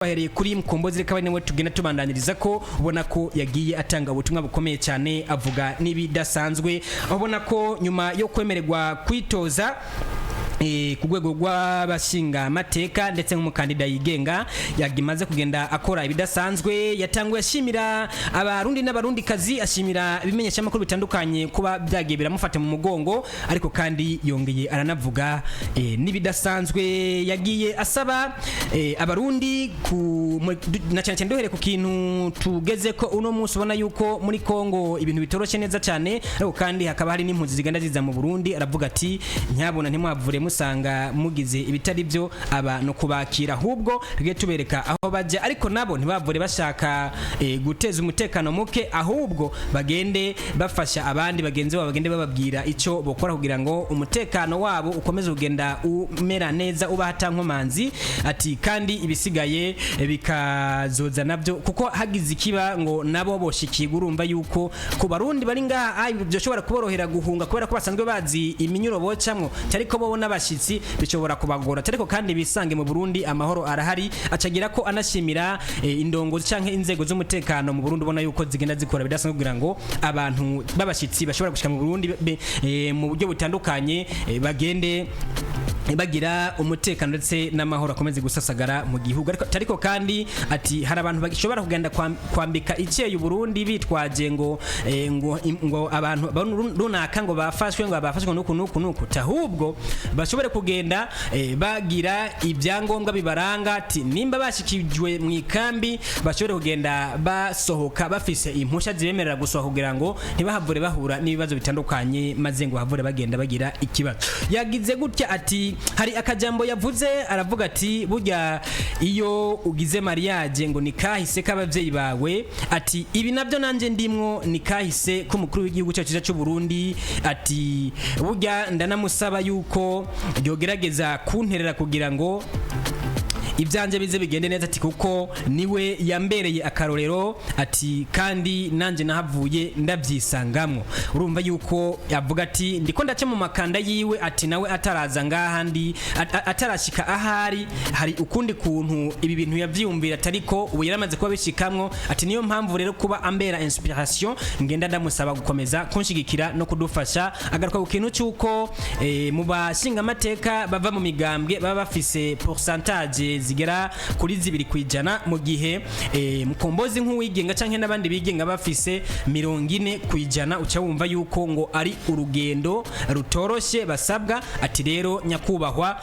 bahereye kuri Mkombozi reka bane we tugenda tubandaniriza ko ubona ko yagiye atanga ubutumwa bukomeye cyane avuga nibidasanzwe ubona ko nyuma yo kwemererwa kwitoza ku rwego rw'abashinga amateka ndetse nk'umukandida yigenga yagimaze kugenda akora ibidasanzwe yatanguye ashimira abarundi n'abarundi kazi ashimira ibimenyesha makuru bitandukanye kuba byagiye biramufata mu mugongo ariko kandi yongeye aranavuga nibidasanzwe yagiye asaba abarundi na cyane cyane duhere ku kintu tugeze ko uno munsi ubona yuko muri Kongo ibintu bitoroshe neza cyane ariko kandi hakaba hari n'impunzi zigenda ziza mu Burundi aravuga ati nyabona ntimwavure musanga mugize ibitari byo aba no kubakira ahubwo rige tubereka aho bajya ariko nabo ntibavure bashaka guteza umutekano muke ahubwo bagende bafasha abandi bagenzi babo bagende bababwira icyo bokora kugira ngo umutekano wabo ukomeze kugenda umera neza uba hatankomanzi ati kandi ibisigaye bikazoza nabyo kuko hagize ikiba ngo nabo boshikirwa urumva yuko ku barundi bari ngaha byo shobora kuborohera guhunga kubera ko basanzwe bazi iminyuro bocamwo ariko bo n'abashitsi bishobora kubagora ariko kandi bisange mu Burundi amahoro arahari acagira ko anashimira indongo canke inzego z'umutekano mu Burundi ubona yuko zigenda zikora bidasanzwe kugira ngo abantu babashitsi bashobora gushika mu Burundi mu buryo butandukanye bagende bagira umutekano ndetse n'amahoro akomeze gusasagara mu gihugu ariko kandi ati hari abantu bashobora kugenda kwambika iceye Burundi bitwaje ngo abantu runaka ngo bafashwe nuku tahubwo bashobore kugenda bagira ibyangombwa bibaranga ati nimba bashikijwe mu ikambi bashobore kugenda basohoka bafise impusha zibemerera gusohoka kugira ngo ntibahavure bahura n'ibibazo bitandukanye maze ngo havure bagenda bagira ikibazo yagize gutya ati hari akajambo yavuze aravuga ati burya iyo ugize mariage ngo nikahise k'abavyeyi bawe ati ibi nabyo nanje ndimwo nikahise ko mukuru w'igihugu cyacu cy'u Burundi ati burya ndanamusaba yuko yogerageza kunterera kugira ngo ibyanje bize bigende neza ati kuko niwe yambereye akarorero ati kandi nanje nahavuye ndabyisangamwo urumva yuko yavuga ati ndiko ndace mu makanda yiwe ati nawe ataraza ngahandi atarashika ahari hari ukundi kuntu ibi bintu yavyumvira atariko ubu yaramaze kuba bishikamwo ati niyo mpamvu rero kuba ambera inspiration ngenda ndamusaba gukomeza kunshigikira no kudufasha agaruka ku kintu cyuko mu bashinga amateka bava mu migambwe baba bafise pourcentage zigera kuri 2% mu gihe Mkombozi nk'uwigenga canke n'abandi bigenga bafise 40% uca wumva yuko ngo ari urugendo rutoroshe basabwa ati rero nyakubahwa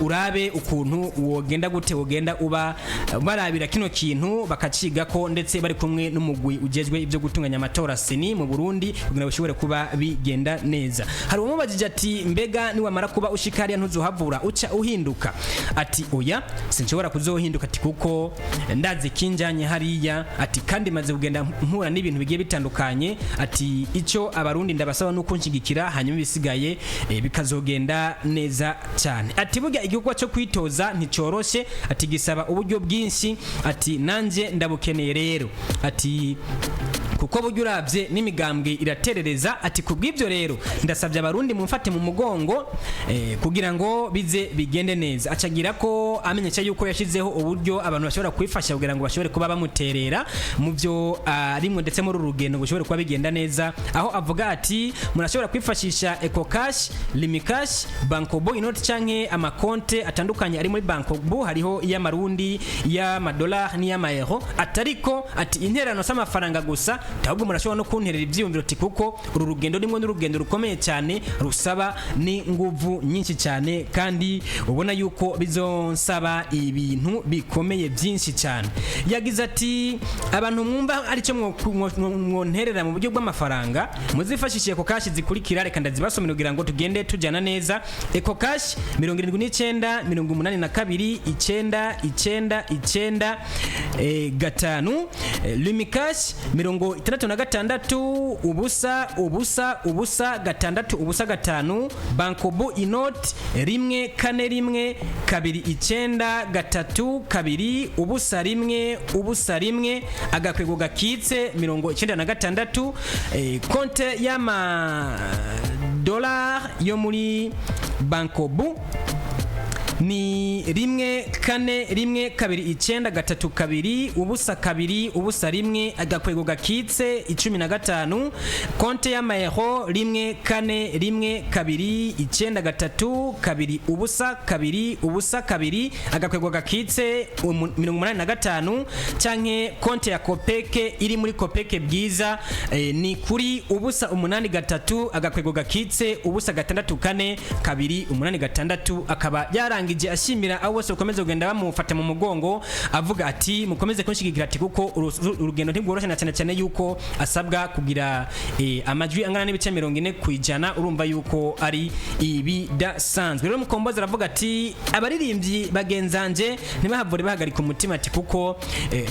urabe ukuntu wogenda gute wogenda uba barabira kino kintu bakaciga ko ndetse bari kumwe n'umugwi ujejwe ibyo gutunganya amatora seni mu Burundi kugira ngo bishobore kuba bigenda neza hari umubajije ati mbega ni wamara kuba ushikariya ntuzuhavura uca uhinduka ati oya sinshobora kuzohinduka ati kuko ndazi kinjanye hariya ati kandi maze kugenda mpura n'ibintu bigiye bitandukanye ati ico abarundi ndabasaba nuko nshigikira hanyuma bisigaye bikazogenda neza cyane ati burya igihugu cyo kwitoza nticoroshe ati gisaba uburyo bwinshi ati nanje ndabukeneye rero ati kuko buryo uravye n'imigambwe iraterereza ati kubw'ibyo rero ndasabye abarundi mumfate mu mugongo kugira ngo bize bigende neza acagira ko amenyesha yuko yashizeho uburyo abantu bashobora kwifasha kugira ngo bashobore kuba bamuterera mu byo rimwe ndetse muri urugendo bushobore kuba bigenda neza aho avuga ati murashobora kwifashisha EcoCash Limicash Bankobo inoti canke amakonte atandukanye ari muri Bankobo hariho y'amarundi y'amadollar n'iy'amayero atariko ati interano s'amafaranga gusa ahubwo murashobora no kunterera ivyumviro ati kuko uru rugendo nimwe n'urugendo rukomeye cyane rusaba ni nguvu nyinshi cyane kandi ubona yuko bizonsaba ibintu bikomeye byinshi cyane yagize ati abantu mwumva ari cyo mwonterera mu buryo bw'amafaranga muzifashishije EcoCash zikurikira reka ndazibasomera kugira ngo tugende tujana neza EcoCash 79 82 999 5 Limicash 66 ubusa ubusa ubusa gatandatu ubusa gatanu Bankobo inoti 141 29 gatatu kabiri ubusa rimwe agakwego gakitse 96 konte y'ama dollar yo muri Bankobo ni 1-4-1-2-9 ubusa 2 ubusa 1 agakwego gakitse 15 konte y'amayero 1-4-1-2-9-3 ubusa 2 ubusa 2 agakwego gakitse 85 canke konte ya Kopeke iri muri Kopeke bwiza ni kuri ubusa 83 agakwego gakitse ubusa 6-4-2-8-6 akaba yarangije ashimira abo bose ukomeze kugenda bamufata mu mugongo avuga ati mukomeze kunshigikira ati kuko urugendo ntigoroshe cyane cyane yuko asabwa kugira amajwi angana n'ibice 40% urumva yuko ari ibidasanzwe. Rero Mukombozi aravuga ati abaririmbyi bagenzanje ntibahavure bahagarika umutima ati kuko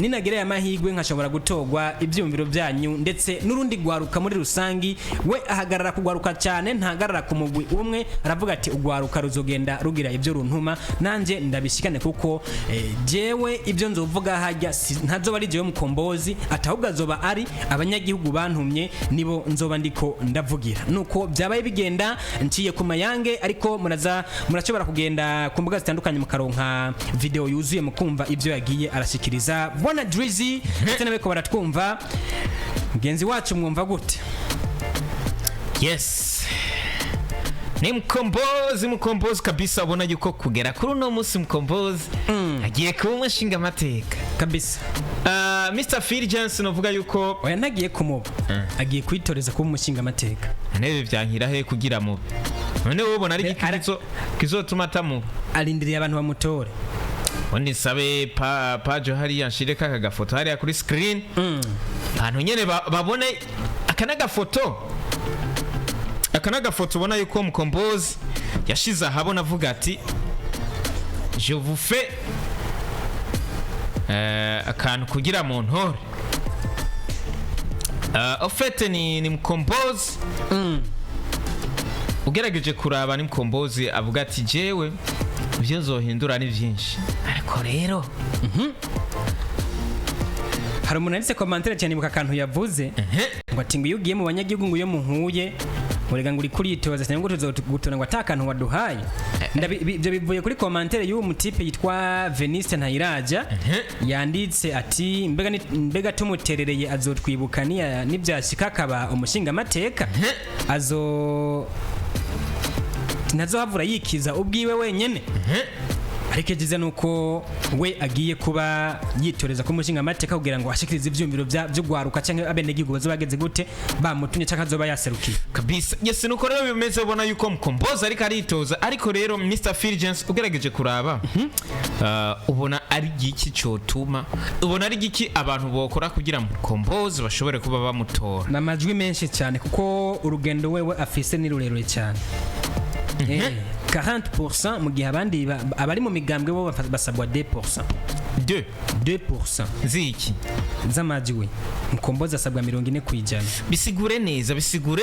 ninagereye amahigwe nkashobora gutogwa ibyumviro byanyu ndetse n'urundi gwaruka muri rusangi. We ahagarara kugwaruka cyane ntagarara ku mugwi umwe, aravuga ati ugwaruka ruzogenda rugira ibyo runtuma nanje ndabishikane kuko jewe ibyo nzovuga hajya ntazoba ari jewe Mukombozi atahubwo azoba ari abanyagihugu bantumye nibo nzoba ndiko ndavugira. Nuko byabaye bigenda nciye ku mayange, ariko murashobora kugenda ku mbuga zitandukanye mukaronka video yuzuye mukumva ibyo yagiye arashikiriza. Bona Drizzy ndetse nabeko baratwumva, mugenzi wacu mwumva gute? Yes, ni Mukombozi kabisa, ubona yuko kugera kuri uno munsi Mukombozi agiye kuba umushinga amateka kabisa. Mr. Phil Johnson uvuga yuko oya nagiye kumuba agiye kwitoreza kuba umushinga amateka. Nebe byankira he kugira mu none ubona ari ikizo kizotuma atamuba arindiriye abantu bamutore. Undi sabe pajo hari yanshire kaka gafoto hari kuri screen abantu nyene babone akanaga foto ubona yuko Mukombozi yashize ahabona avuga ati je vous fais akantu kugira mu ntore. Ofete ni Mukombozi ugerageje kuraba ni Mukombozi avuga ati jewe ibyo nzohindura ni byinshi, ariko rero hari umuntu yanditse commentaire cyane muka kantu yavuze ngo ati ngo yugiye mu banyagihugu ngo yo muhuye murega ngo uri kuritoza cyane ngo tuzogutora ngo atakantu waduhaye. Ibyo bivuye kuri commentaire y'uwo mutipe yitwa Veniste Ntayiraja yanditse ati mbega tumuterereye azotwibuka nibyashika akaba umushinga amateka ntazohavura yikiza ubwiwe wenyene. Ariko yagize nuko we agiye kuba yitoreza ko umushinga amateka kugira ngo ashikirize ivyumviro byo gwaruka cyangwa abenegihugu bazobageze gute bamutumye cyangwa azoba yaserukiye kabisa. Yes, nuko rero bimeze ubona yuko Mukombozi ariko aritoza, ariko rero Mr. Phil Johnson ugerageje kuraba ubona ari giki cyotuma ubona ari giki abantu bokora kugira Mukombozi bashobore kuba bamutora. Namajwi menshi cyane kuko urugendo wewe afise ni rurerure cyane. 40% mu gihe abandi abari mu migambwe bo basabwa 2%. 2% ziki z'amajwi. Mukombozi asabwa 40%. bisigure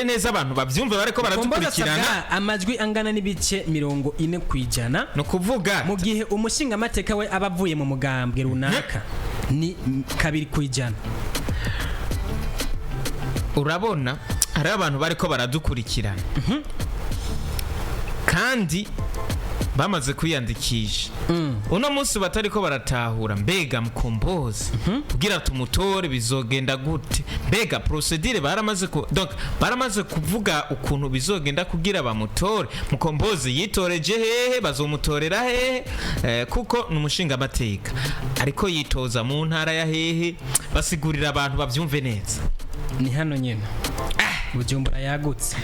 neza abantu bavyumve bareko baradukurikirana. Amajwi angana n'ibice 40% no kuvuga mu gihe umushinga amateka we abavuye mu mugambwe runaka ni 2%. Urabona hari abantu bareko baradukurikirana kandi bamaze kwiyandikisha uno munsi batariko baratahura mbega Mukombozi kugira tumutore bizogenda gute, mbega procedure baramaze kuvuga ukuntu bizogenda kugira bamutore. Mukombozi yitoreje hehe, bazomutorera hehe kuko numushinga amateka ariko yitoza mu ntara ya hehe, basigurira abantu bavyumve neza. Ni hano nyene Bujumbura yagutse.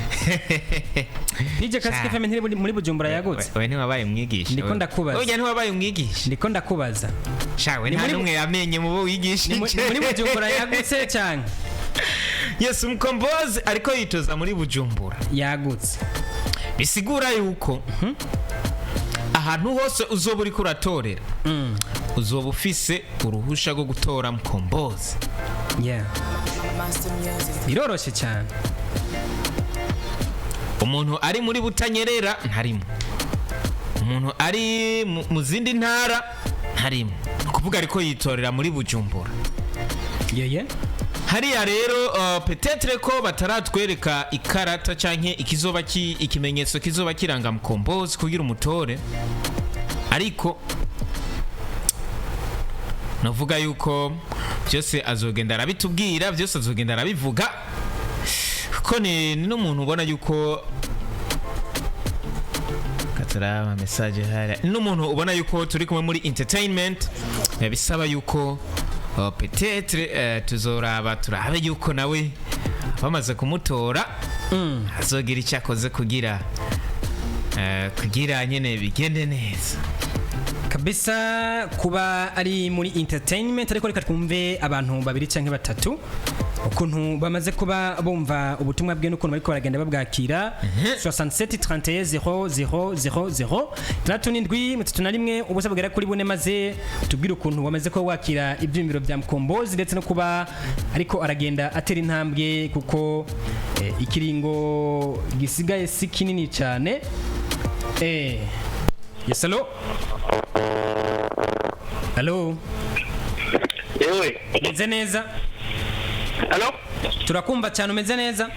Nije kasike FM ntiri muri Bujumbura yagutse. Wewe ntiwabaye umwigisha. Ndiko ndakubaza. Oya ntiwabaye umwigisha. Ndiko ndakubaza. Shawe nta numwe yamenye mu bo wigisha. Muri Bujumbura yagutse cyane. Yes, Mukombozi ariko yitoza muri Bujumbura yagutse. Bisigura yuko ahantu hose uzoba uri kuratorera uzoba ufise uruhusha rwo gutora Mukombozi. Yeah. Biroroshe cyane. Umuntu ari muri Butanyerera ntarimo, umuntu ari mu zindi ntara ntarimo, kuvuga ariko yitorera muri Bujumbura. Yeye hariya rero peut-être ko bataratwereka ikarata canke ikimenyetso kizoba kiranga Mukombozi kugira umutore. ariko navuga yuko byose azogenda arabitubwira, byose azogenda arabivuga, kuko ni n'umuntu ubona yuko katarama message hari n'umuntu ubona yuko turi kumwe muri entertainment, bisaba yuko peut-être tuzoraba turabe yuko nawe bamaze kumutora azogira icyo akoze kugira nyene bigende neza kabisa. Kuba ari muri entertainment, ariko reka twumve abantu babiri cyangwa batatu ukuntu bamaze kuba bumva ubutumwa bwe n'ukuntu bariko baragenda babwakira. 67 31 0000 37 ubusa bugera kuri bune, maze tubwire ukuntu bamaze ko wakira ibyumviro bya Mkombozi ndetse no kuba ariko aragenda atera intambwe, kuko ikiringo gisigaye si kinini cyane. Yes, hello. Hello. Yewe. Meze neza? Hello? Turakumva cyane, umeze neza?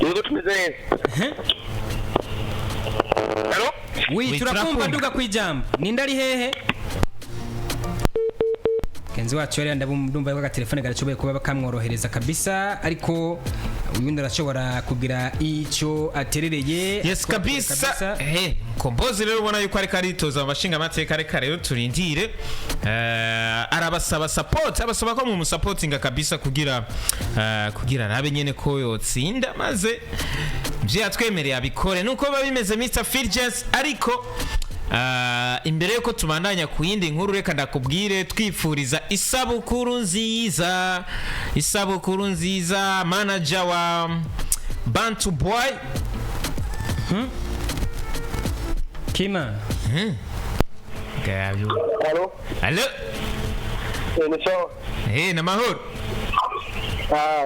Yego tumeze neza. Hello? Oui, turakumva duga kwijambo. Ninda ari hehe? Kenzi wacu yari ndumva yuko telefone garacoboye kuba bakamworohereza kabisa, ariko ubundi arashobora kugira icyo aterereye. Yes kabisa. Mkombozi rero ubona yuko ariko aritoza amashinga amateka, rero turindire. Arabasaba support, abasaba ko mu supportinga kabisa kugira arabe nyene ko yotsinda, maze bye atwemereye abikore nuko babimeze Mr. Filges. Ariko imbere yuko tubandanya ku yindi nkuru, reka ndakubwire twifuriza isabukuru nziza manager wa Bantu Boy Kima. Hello? Hello? Nicho. Na mahoro.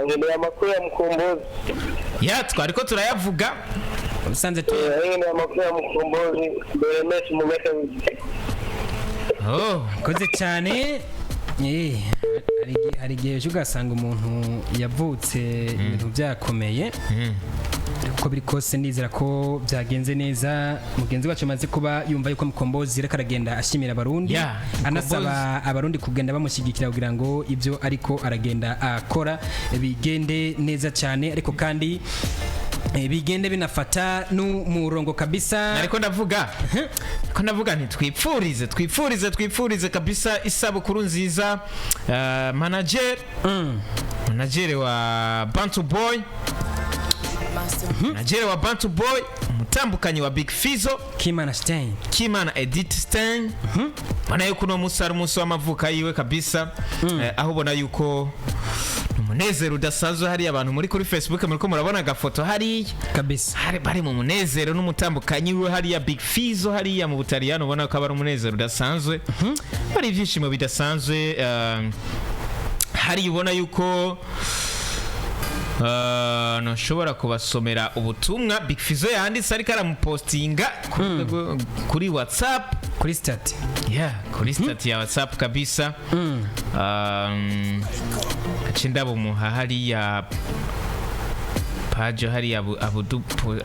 Ngende amakuru ya Mkombozi. Ya twariko turayavuga. Usanze tu. Ngende amakuru ya Mkombozi, mbere meshi mu meka. Koze cyane. Hari igihe ugasanga umuntu yavutse ibintu byakomeye, uko biri kose nizera ko byagenze neza. Mugenzi wacu amaze kuba yumva yuko Mkombozi reka aragenda ashimira abarundi, anasaba abarundi kugenda bamushyigikira kugira ngo ibyo ariko aragenda akora bigende neza cyane, ariko kandi bigende binafata n'umurongo kabisa. Ariko ndavuga nti twipfurize kabisa isabukuru nziza manager wa Bantu Boy, manager wa Bantu Boy, umutambukanyi wa Big Fizzo, Kimana Edith Stein. Bana yuko no musara umunsi w'amavuka yiwe kabisa, aho ubona yuko umunezero udasanzwe. Hari abantu muri kuri Facebook muriko murabona agafoto hari kabisa, bari mu munezero n'umutambukanyi we hariya Big Fizzo hariya mu Butaliyano, ubona ko ari umunezero udasanzwe, bari ivyishimo bidasanzwe. Hari ubona yuko nashobora kubasomera ubutumwa Big Fizzo yanditse ariko aramupostinga kuri WhatsApp, kuri stat kuri stat ya WhatsApp kabisa. Ndabo muha hariya page hariya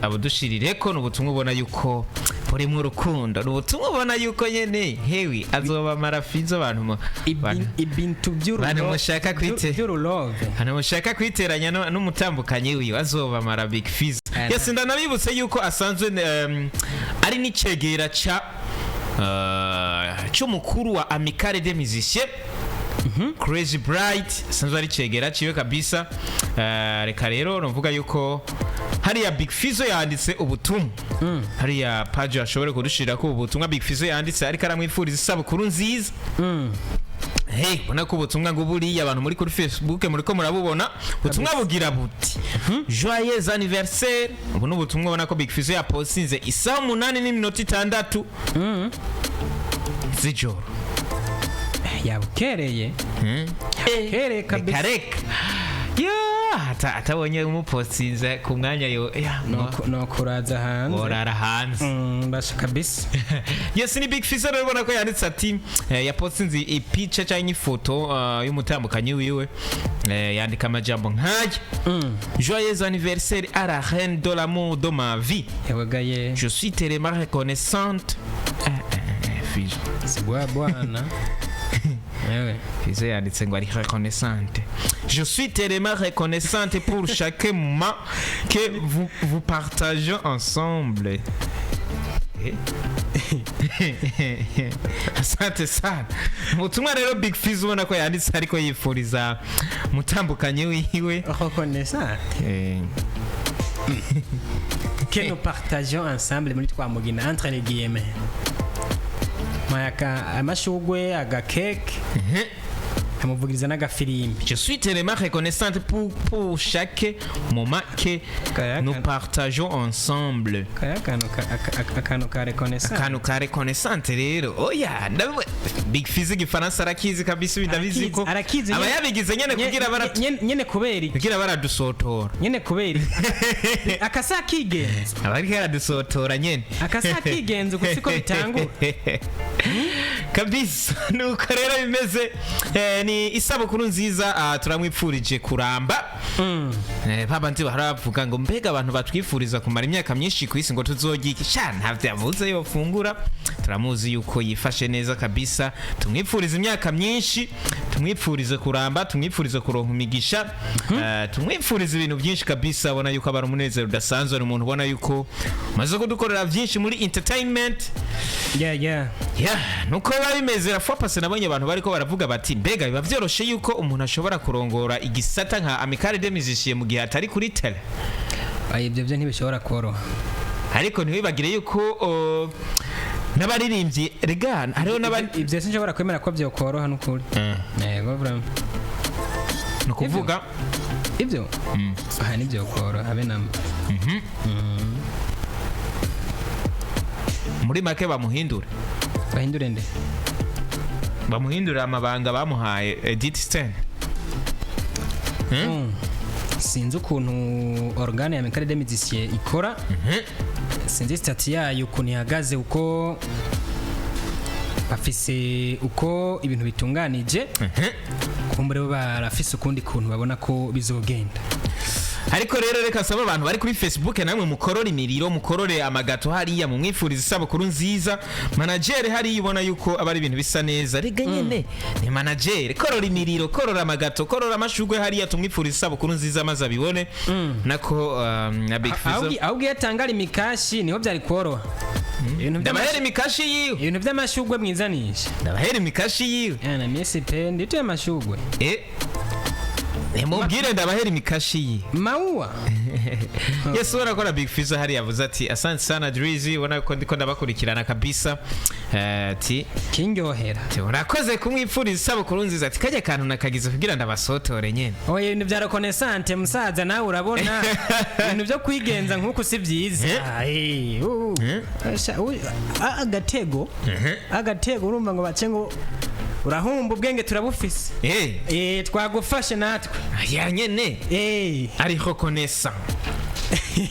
abudushirireko n'ubutumwa ubona yuko buri mu rukundo, n'ubutumwa ubona yuko nyene hewi azoba marafizo abantu ibintu mushaka kwiteranya n'umutambukanyi wiwe azoba mara Big Fizzo. Yes, ndanabibutse yuko asanzwe ari n'icegera cy'umukuru wa Amicale des Musiciens Crazy Bright, sanzwe ari cegera ciwe kabisa. Reka rero novuga yuko hariya Big Fizzo yanditse ubutumwa, hariya page ashobora kudushira ko ubutumwa Big Fizzo yanditse ariko aramwifuriza isabukuru nziza. Bona ko ubutumwa ngo buriya abantu muri kuri Facebook muriko murabubona, ubutumwa bugira buti joyeux anniversaire. Ubu n'ubutumwa ubona ko Big Fizzo yapostinze isaha 8:06 z'ijoro. Yabukereye kabisa. Atabonye umupostinze ku mwanya yo no kuraza hanze, orara hanze basha kabisa. Yes, ni Big Fizzo rero ubona ko yanditse ati yapostinze ipice cyangwa ifoto y'umutambukanyi wiwe, yandika amajambo nk'aya: joyeux anniversaire à la reine de l'amour de ma vie, je suis tellement reconnaissante Fizo. Sibwa bwana. Ewe. Fizo yanditse ngo ari reconnaissante. Je suis tellement reconnaissante pour chaque moment que vous partagez ensemble. Asante sana. Mutumwa rero Big Fizz ubona ko yanditse ariko yifuriza mutambukanye wiwe. Reconnaissante. Que nous partageons ensemble muri twamugina entre les guillemets. Mayaka amashugwe agakeke. Amuvugiriza n'agafirimbi. Je suis tellement reconnaissante pour chaque moment que nous partageons ensemble. Akantu ka reconnaissance. Akantu ka reconnaissante rero. Oya, Big Fizz igifaransa arakizi kabisa bidabizi ko. Aba yabigize nyene kugira nyene kubera kugira baradusotora. Nyene kubera akasa kigenza. Abari karadusotora nyene. Akasa kigenza gusiko bitangura. Kabisa nuko rero bimeze ni isabukuru nziza turamwipfurije kuramba. Babandi baravuga ngo mbega abantu batwifuriza kumara imyaka myinshi ku isi ngo tuzogiki sha ntavyo yavuze yo fungura. Turamuzi yuko yifashe neza kabisa. Tumwipfuriza imyaka myinshi, tumwipfurize kuramba, tumwipfurize kuronka imigisha, tumwipfuriza ibintu byinshi kabisa. Ubona yuko abara umunezero udasanzwe, ari umuntu ubona yuko maze kudukorera byinshi muri entertainment. Yeah. Nuko babimeze rafopase nabonye abantu bariko baravuga bati mbega biba vyoroshe yuko umuntu ashobora kurongora igisata nka Amicale des Musiciens mu gihe atari kuri tele. Ibyo byo ntibishobora koroha. Ariko ntibibagire yuko n'abaririmbyi regana hariho n'abandi ibyo sinshobora kwemera ko byo koroha n'ukuri. Yego bro. Nukuvuga ibyo aha nibyo koroha habe namba. Muri make bamuhindura. Bahindure nde? Bamuhindura amabanga bamuhaye Edith Stein. Sinzi ukuntu organe ya Amicale des Musiciens ikora. Sinzi stati yayo ukuntu ihagaze uko bafise uko ibintu bitunganije. Kumbure barafise ukundi kuntu babona ko bizogenda. Ariko rero reka saba abantu bari kuri Facebook namwe mukorora imiriro mukorore amagato hariya mu mwifuriza isabukuru nziza. Manager hari ibona yuko abari ibintu bisa neza rega nyene ni manager korora imiriro korora amagato korora amashugwe hariya tumwifuriza isabukuru nziza maze abibone nako na Big Fizz ahubwo yatangara imikashi niho byari koroha. Ndabahera imikashi yiwe ibintu by'amashugwe mwizanisha. Ndabahera imikashi yiwe na Messi pen ndito y'amashugwe mubwire ndabahera imikashi yiwe maua. Yes urakora Big Fizz hari yavuze ati asante sana Drizzy ubona ko ndiko ndabakurikirana kabisa ati kingohera urakoze kumwipfuriza isabukuru nziza ati kaje kantu nakagize kugira ndabasotore nyene. Oye ibintu bya reconnaissance musaza nawe urabona ibintu byo kwigenza nkuko si byiza. Agatego urumva ngo bace ngo urahumba ubwenge turabufise. Twagufashe natwe ya nyene ari reconnaissant.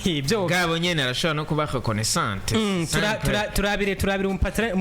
Ibyo gabo nyene arashobora no kuba reconnaissante. Turabire umupatire